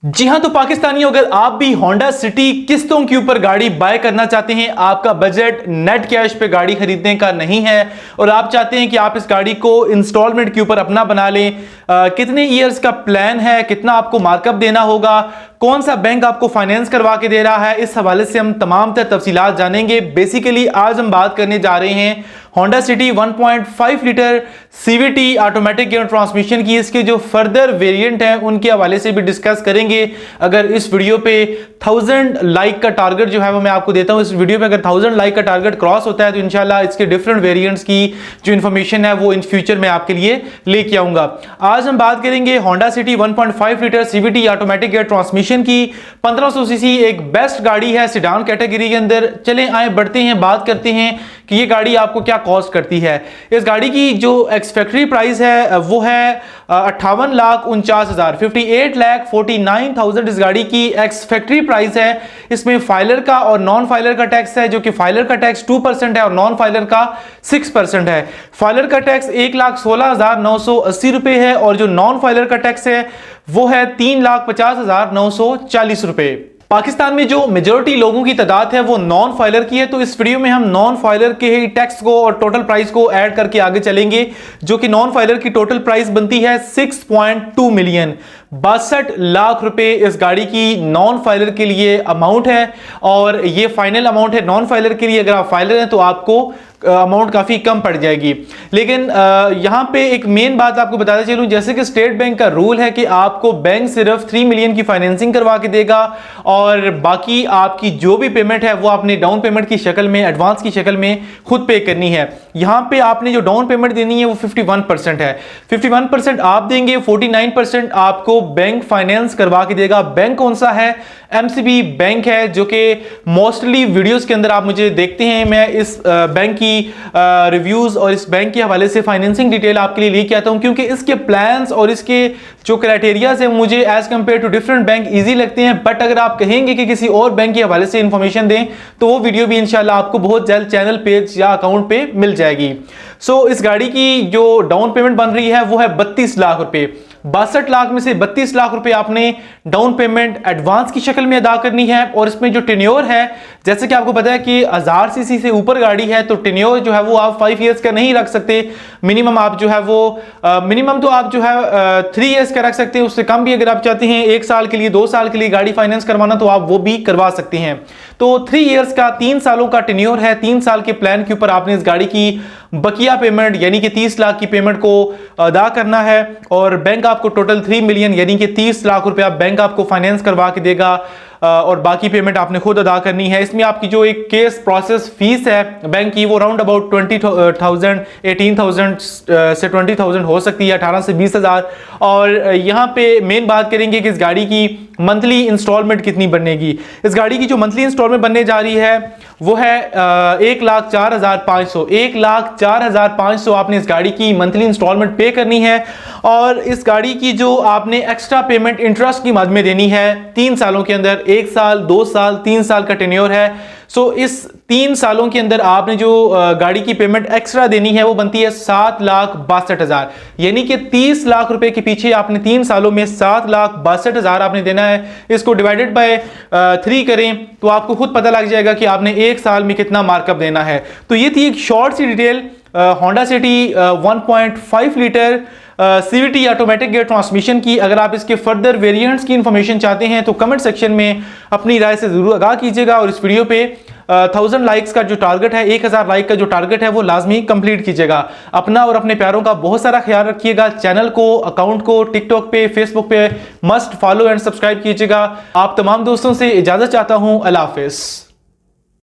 जी हां, तो पाकिस्तानियों, अगर आप भी होंडा सिटी किस्तों के ऊपर गाड़ी बाय करना चाहते हैं, आपका बजट नेट कैश पे गाड़ी खरीदने का नहीं है और आप चाहते हैं कि आप इस गाड़ी को इंस्टॉलमेंट के ऊपर अपना बना लें, कितने ईयर्स का प्लान है, कितना आपको मार्कअप देना होगा, कौन सा बैंक आपको फाइनेंस करवा के दे रहा है, इस हवाले से हम तमाम तफसीलात जानेंगे। बेसिकली आज हम बात करने जा रहे हैं Honda City 1.5 litre CVT automatic gear transmission की। इसके जो फर्दर वेरिएंट हैं उनके हवाले से भी डिस्कस करेंगे। अगर इस वीडियो पे 1000 लाइक का टारगेट जो है वो मैं आपको देता हूं, इस वीडियो पे अगर 1000 लाइक का टारगेट क्रॉस होता है तो इंशाल्लाह इसके डिफरेंट वेरिएंट्स की जो इन्फॉर्मेशन है वो इन फ्यूचर में आपके लिए लेके आऊंगा। आज हम बात करेंगे Honda City 1.5 litre CVT automatic gear transmission की। 1500 सीसी एक बेस्ट गाड़ी है सिडान कैटेगरी के अंदर। चलें आए बढ़ते हैं, बात करते हैं कि ये गाड़ी आपको क्या कॉस्ट करती है। इस गाड़ी की जो एक्स फैक्ट्री प्राइस है वो है 58,49,000, 58,49,000 इस गाड़ी की एक्स फैक्ट्री प्राइस है। इसमें फाइलर का और नॉन फाइलर का टैक्स है, जो कि फाइलर का टैक्स 2% है और नॉन फाइलर का 6% है। फाइलर का टैक्स 1,16,980 रुपए है और जो नॉन फाइलर का टैक्स है वो है 3,50,940 रुपए। पाकिस्तान में जो मेजॉरिटी लोगों की तादाद है वो नॉन फाइलर की है, तो इस वीडियो में हम नॉन फाइलर के ही टैक्स को और टोटल प्राइस को ऐड करके आगे चलेंगे, जो कि नॉन फाइलर की टोटल प्राइस बनती है 6.2 मिलियन, 62 लाख रुपए इस गाड़ी की नॉन फाइलर के लिए अमाउंट है। और ये फाइनल अमाउंट है नॉन फाइलर के लिए। अगर आप फाइलर हैं तो आपको अमाउंट काफी कम पड़ जाएगी। लेकिन यहां पे एक मेन बात आपको बताते चलूं, जैसे कि स्टेट बैंक का रूल है कि आपको बैंक सिर्फ 3 मिलियन की फाइनेंसिंग करवा के देगा और बाकी आपकी जो भी पेमेंट है वो आपने डाउन पेमेंट की शक्ल में, एडवांस की शक्ल में खुद पे करनी है। यहां पे आपने जो डाउन पेमेंट देनी है वो 51% है। 51% आप देंगे, 49% आपको बैंक फाइनेंस करवा के देगा। बैंक कौन सा है? एमसीबी बैंक है, जो कि मोस्टली वीडियोस के अंदर आप मुझे देखते हैं। मैं इस बैंक की रिव्यूज और इस बैंक के हवाले से फाइनेंसिंग डिटेल आपके लिए लेके आता हूं, क्योंकि इसके प्लान्स और इसके जो क्राइटेरियाज है मुझे as compare to different bank easy लगते हैं। बट अगर आप कहेंगे कि किसी और बैंक के हवाले से इंफॉर्मेशन दें तो वो वीडियो भी इंशाल्लाह आपको बहुत जल्द चैनल पेज या अकाउंट पे मिल जाएगी। सो इस गाड़ी की जो डाउन पेमेंट बन रही है वो है 32 लाख रुपए। 62 लाख में से 32 लाख रुपए आपने डाउन पेमेंट एडवांस की शक्ल में अदा करनी है। और इसमें जो टेन्योर है, जैसे कि आपको पता है कि 1000 सीसी से ऊपर गाड़ी है तो टेन्योर जो है वो आप 5 इयर्स का नहीं रख सकते। मिनिमम आप जो है वो मिनिमम तो आप जो है 3 इयर्स का रख सकते हैं। उससे कम भी अगर आप चाहते हैं 1 साल के लिए, 2 साल के लिए गाड़ी फाइनेंस करवाना तो आप वो भी करवा सकते हैं। तो 3 इयर्स का, 3 सालों का टेन्योर है। 3 साल के प्लान के ऊपर आपने इस गाड़ी की बकिया पेमेंट यानी कि 30 लाख की पेमेंट को अदा करना है और बैंक आपको टोटल 3 मिलियन यानी कि 30 लाख रुपया बैंक आपको फाइनेंस करवा के देगा और बाकी पेमेंट आपने खुद अदा करनी है। इसमें आपकी जो एक केस प्रोसेस फीस है बैंक की वो राउंड अबाउट 20,000, 18,000 से 20,000 हो सकती है, 18 से 20,000। और यहाँ पे मेन बात करेंगे कि इस गाड़ी की मंथली इंस्टॉलमेंट कितनी बनेगी। इस गाड़ी की जो मंथली इंस्टॉलमेंट बनने जा रही है वो है 1,04,500। 1,04,500 आपने इस गाड़ी की मंथली इंस्टॉलमेंट पे करनी है। और इस गाड़ी की जो आपने एक्स्ट्रा पेमेंट इंटरेस्ट की मद में देनी है 3 सालों के अंदर, 1 साल, 2 साल, 3 साल का टेन्योर है। सो इस 3 सालों के अंदर आपने जो गाड़ी की पेमेंट एक्स्ट्रा देनी है वो बनती है 7,62,000, यानी कि 30 लाख रुपए के पीछे आपने 3 सालों में 7,62,000 आपने देना है। इसको डिवाइडेड बाय 3 करें तो आपको खुद पता लग जाएगा कि आपने 1 साल में कितना मार्कअप देना है। तो ये थी एक शॉर्ट सी detail Honda City 1.5 litre CVT automatic gear transmission की। अगर आप इसके फर्दर वेरिएंट्स की इंफॉर्मेशन चाहते हैं तो कमेंट सेक्शन में अपनी राय से जरूर आगाह कीजिएगा और इस वीडियो पे 1000 लाइक्स का जो टारगेट है, 1000 लाइक का जो टारगेट है वो लाजमी कंप्लीट कीजिएगा। अपना और अपने प्यारों का बहुत सारा ख्याल रखिएगा। चैनल को, अकाउंट को टिकटॉक पे, फेसबुक पे मस्ट फॉलो एंड सब्सक्राइब कीजिएगा। आप तमाम दोस्तों से इजाजत चाहता हूं। अल्लाह हाफिज।